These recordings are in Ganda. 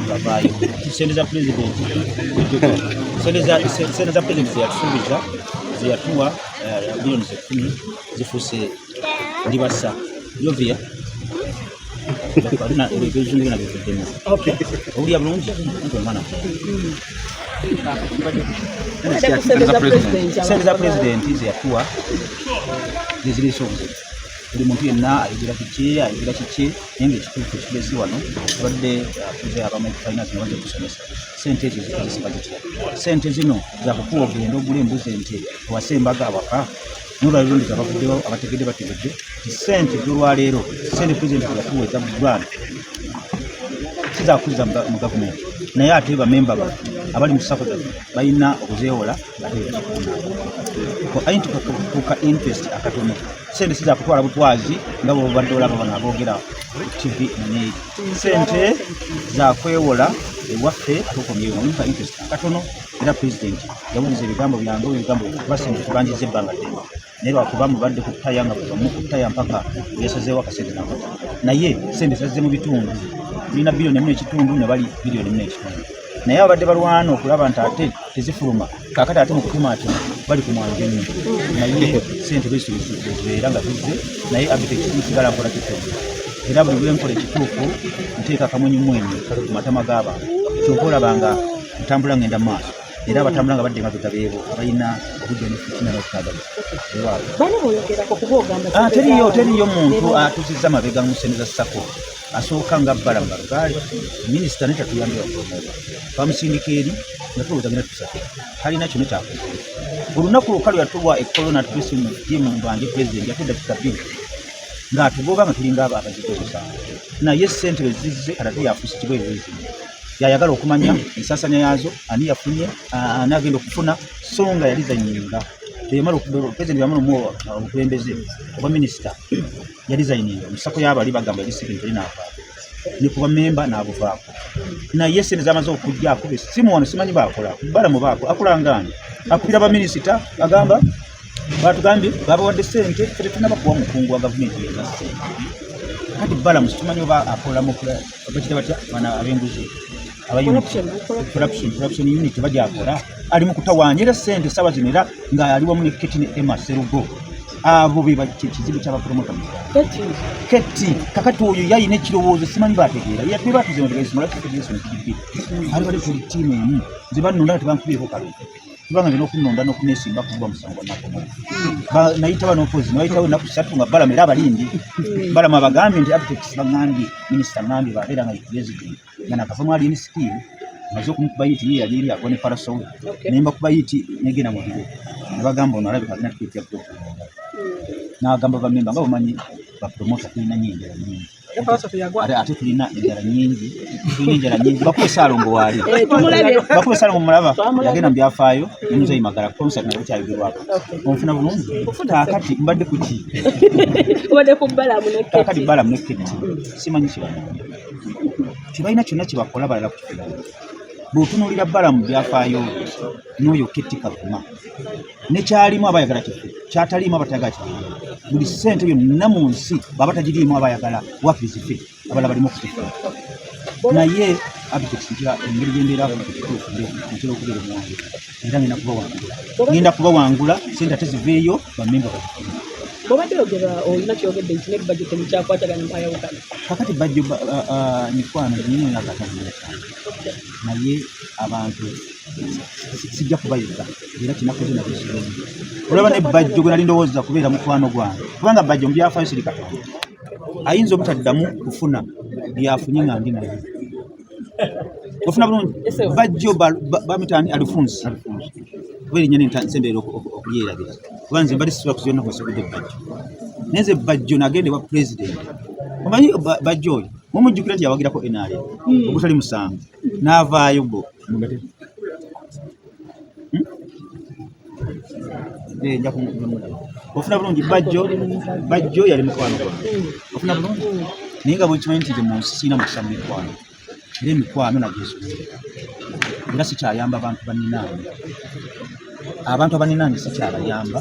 bavayo sente za president sente za president ziyatusuubiza ziyatuwa bilioni 10 zifuse ndibasa yovia na ebizungu na bifudemu okay uli abulungi nko mwana sente za president ziyatuwa zizilisobuze buli muntu yenna ayigira kiki nenge ekituufu ekigezi wano abadde akuze abamaifinance nabaze kusomesa sente ezo zikozesa budget sente zino zakukuwa ogenda ogula embuzi ente wase embaga awaka n'olwaliro ndiza bavuddewo abategedde bategedde sente z'olwaleero sente president yatuwa eza grant sizakuza mu gavumenti naye ate bamemba ba abali mu sako balina okuzeewola kuka interest akatono sente siza kutwala butwazi nga bo badde olaba bana aboogera TV ne sente za kwewola ewaffe atukomyewo muka interest akatono era president yabuliza ebigambo byange ebigambo basente kubanjiza ebbanga ddene naye lwakubamu badde kutayanga mu kutaya mpaka yesazeewo akasente nako naye sente zazze mu bitundu tulina bilioni 4.5 ne bali bilioni 4.5 naye abadde balwana okulaba nti ate tezifuluma kakati ate mu kupima ati bali ku mwanja nnyo naye sente beera nga tuzze naye abitekisigala nkola kituufu era buli lwenkola ekituufu nteeka kamwenyumwenyu ku matama g'abantu kyova olabanga ntambula ngenda mu maaso era abatambula nga badde nga betabeebo balina obudde n'efitina n'okutaaga teriyo muntu atuzizza mabega mu sente za sako asooka nga bbala mbalugaali minisita ne tatuyambira bamusindika eri nga tulowoza genda tusatu talina kino kyakoze olunaku lukalu yatuwa ekolona tupesi mu tiimu mbanje president yatedda tutabiri ng'atugoba nga tulinga abazito obusango naye ssente bwe zizze atate yafuusa kibwereezi yayagala okumanya ensasanya yaazo ani yafunye ani agenda okufuna so nga yalizanyinga teyamala president yamala obukulembeze oba minisita yalizayininga musako y'abali bagamba disipulini terinaava ne kuba memba n'abuvaako naye sente zamaze okujja akube simu wano simanyi baakola balamu baako akulangani akubira baminisita agamba batugambye babawadde sente fete tunabakuwa mukungu wa gavumenti yeza sente kati balamu situmanyi oba akolamu bakita batya bana ab'enguzi corruption unit bajjakola ali mu kutawaanyira sente saba zinera nga aliwamu ne Keti ne Emma Serugo abo be kizibu ky'abapromota Keti kakati oyo yayina ekirowoozo simanyi bategeera yatwe batuze mu tegesimula tegesimula kibi ali bali ku tiimu emu zibanonda tebankubieko kalo kubanga bino okunonda n'okuneesimba kuba musango nakomo nayita bano opozi nayitawo ennaku 3 nga balama era abalindi balama abagambye nti architects bangambye minisita ngambye babeera nga president nga nakavamu ali skill maze okumukuba yiti ye yali eri agone parasol nemba kuba yiti negenda mu biro ne bagamba ono alabika alina tiketi ya kutoka n'agamba bamemba nga bamanyi bapromota tulina nyingi ate tulina enjala nyingi bakuba Saalongo waali bakuba Saalongo mulaba yagenda mu byafaayo nemuzayi magala concert nayo kyayogirwako onfuna bulungi kakati mbadde ku ki kakati balamu ne Keti simanyi kibano tibalina kyonna kyebakola balala ku kifulano bw'otunuulira balamu byafaayo n'oyo Keti Kavuma nekyalimu abayagala kifu kyatalimu abatayagala kifu buli ssente yonna mu nsi baba tagiriimu abayagala wakizife abala balimu okukifu naye abitekisikira engeri gyembeera ekituufu ntera okubeera omuwange era ngenda kubawangula sente ate ziveeyo bamemba bakifu bobadde yogera olina kyogedde nti ne budget mukyakwatagana mpayawukana kakati bajjo mikwano nnyo nakatambula cyane naye abantu sijja kubayiga era kinakoze na bisironi olaba ne bajjo gwe nali ndowooza kubeera mukwano gwange kubanga bajjo mu byafaayo siri Katonda ayinza obutaddamu kufuna byafunye nga ndi naye ofuna bulungi bajjo bamitani Alphonse kubera ennyani nsembeera okulyerabira kuba nze mbadde sisobola kuziona kwesogedde bajjo nenze bajjo nagende wa president omanyi bajjo oyo mumujjukira nti yawagirako NRM ogutali musango n'avaayo bo ofuna bulungi bajjo yali mukwano gwange ofuna bulungi naye nga bwekimanyi nti nze mu nsi siina mukisa mu mikwano era emikwano nagyesuubira era sikyayamba abantu baninaani abantu abaninaani sikyabayamba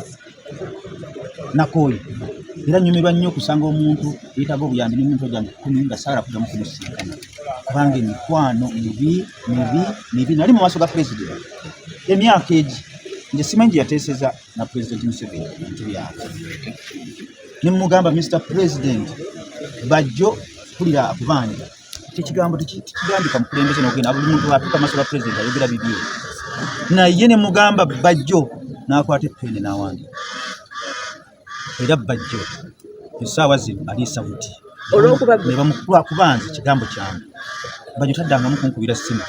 nakooyo era nnyumirwa nnyo okusanga omuntu yeetaaga obuyambi n'omuntu ojja 10 nga saala kuddamu kumusinkana kubanga emikwano mibi nali mu maaso ga president emyaka egi nje simanyi yateeseza na president Museveni bintu byabwe nimugamba Mr. President bajjo kulira akubanja tekigambo tekigambika mukulembeze n'okugenda buli muntu atuuka maaso ga president ayogera bibye naye ne mugamba bajjo n'akwata eppeene n'awandiika era bajjo essaawa zino aliisa buti ne bamukula kubanza ekigambo kyange bajjo taddangamu kunkubira ssimu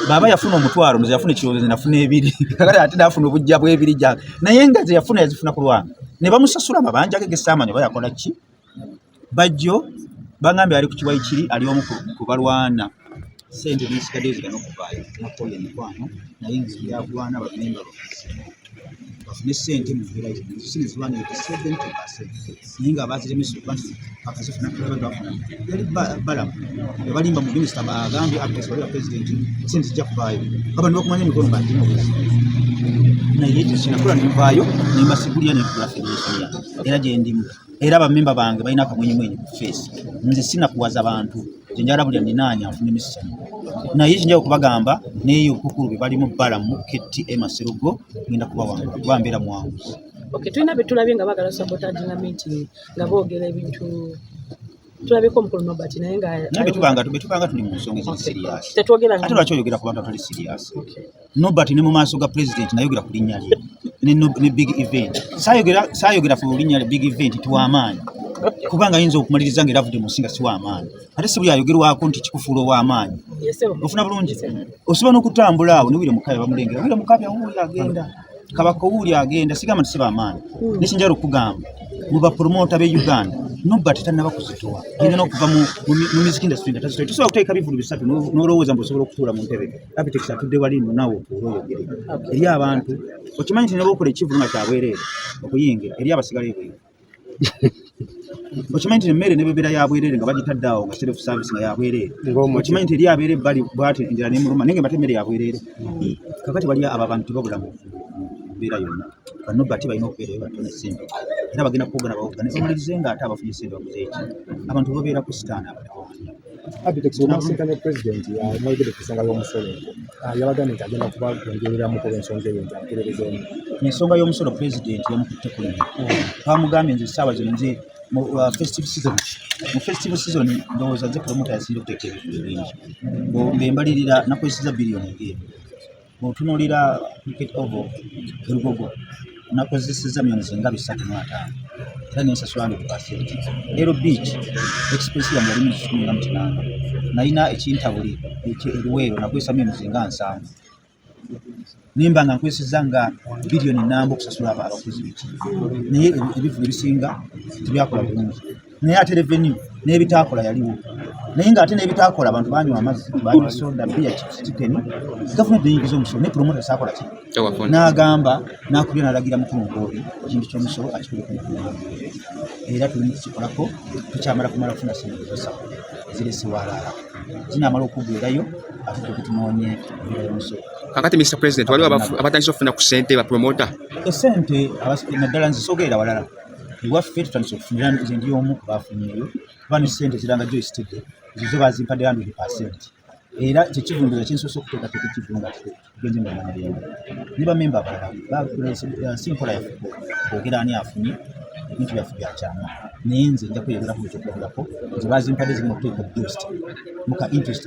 baba yafuna omutwalo nze yafuna ekirowoozo nafuna ebiri kakati ate naafuna obujja bw'ebiri gyange naye nga ze yafuna yazifuna ku lwange ne bamusasula amabanja ge g'essaamanya oba yakola ki bajjo bangambye ali ku kiwayi kiri ali omu ku balwana sente n'esigadde zigana okuvaayo nakola emikwano naye nziyagwana bamemba bafune sente mu mbeera zino zirwanire 70% naye nga abaziremesa okubanti akazifuna bafuna yali balamu ebalimba mu minisita bagambye akesibali wa pulezidenti sente zijja kuvaayo abantu bakumanya emikono bandimu naye tekinakola nenvaayo nembasigulya nekula federation yange era gyendimu era abamemba bange balina akamwenyemwenye ku face nze sinakuwaza bantu gyenjalabulya ninaanya nfuna emisano naye kinja okubagamba neyo okukulu bye balimu balamu KTM Serugo ngenda kubawanga kuba mbeera muwanguzi. Okay, tulina betulabye nga bagala sabotage na meeting nga boogera ebintu tulabeko omukulu Nobert naye nga betubanga tuli mu nsonga eziri serious ate lwaki oyogera ku bantu atali serious. Nobert ne mu maaso ga president nayogera ku linnya lye ne big event saayogera ku linnya big event tuwamaanyi kubanga ayinza okumaliriza nga eravudde mu nsinga si w'amaanyi ate si buli ayogerwako nti kikufuula ow'amaanyi ofuna bulungi osobola n'okutambula awo newire mukabya bamulengera wire mukabya wuuli agenda kabaka wuuli agenda sigamba nti si b'amaanyi nekinjala okugamba mu bapromota b'e Uganda Nobert tannaba kuzitowa genda n'okuva mu music industry nga tazitowa tusobola kuteeka bivulu bisatu n'olowooza mbu osobola okutuula mu ntebe Apitex atudde wali naawe otuula oyogere eri abantu okimanyi nti naba okola ekivulu nga kyabwereere okuyingira eri abasigala ebweru okimanyi nti emmere nebebeera yabwereere nga bagitadde awo nga self service nga yabwereere okimanyi nti eri abeera ebbali bwati enjala nemuluma naye nga bate emmere yabwereere kakati wali abo abantu tebabula mu mbeera yonna Nobert balina okubeerayo batone ssente era bagenda kwogana bawogana ne bamalirize nga ate abafunye ssente bakoze eki abantu babeera ku sitaani Apitex omusisinkanye president mwayogedde ku nsonga y'omusolo yabagambye nti agenda kubagongereramu kuba ensonga eyo nti amutereerezeemu ensonga y'omusolo president yamukutte kulima bamugambye nze essaawa zino nze mu festival season ndowooza nze promota yasinze okuteeka ebintu bingi bembalirira nakozeseza biliyoni ng'emu bw'otunuulira cricket oval Lugogo nakozeseza milioni zinga 3.5 era nensasula 100%. Aero Beach express yange yali 18 nalina ekintabuli eruweero nakozesa milioni zinga 7 nimba nga nkozeseza nga biliyoni nambo okusasula abakozi biki naye ebivuga ebisinga tebyakola bulungi naye ate revenue n'ebitaakola yaliwo naye nga ate n'ebitaakola abantu banywa amazzi banywa soda bia chicken gavumenti eyingiza omusolo ne promoter saakola ki n'agamba n'akubya n'alagira mukulu Ngooli ekintu ky'omusolo akikubye era tulina kukikolako tukyamala kumala kufuna ssente zosa zirese walaala zinaamala okuggwerayo ate tukutunoonye embeera y'omusolo. Kakati Mr. President waliwo abatandise okufuna ku ssente ba promoter esente naddala nzisogerera walala ewaffe tutandise okufunira nze ndi omu bafunyeeyo kuba ne ssente ziranga joyistedde ezo bazimpadde 100% era kyekivunduza kyensoose okuteekateeka ekivundu nga tugenze mu mulembe ne bamemba abalala sinkola yaffe boogera ani afunye ebintu byaffe byakyama naye nze nja kweyogera ku ekyokwogeraako nze bazimpadde zirina okuteeka joyist muka interest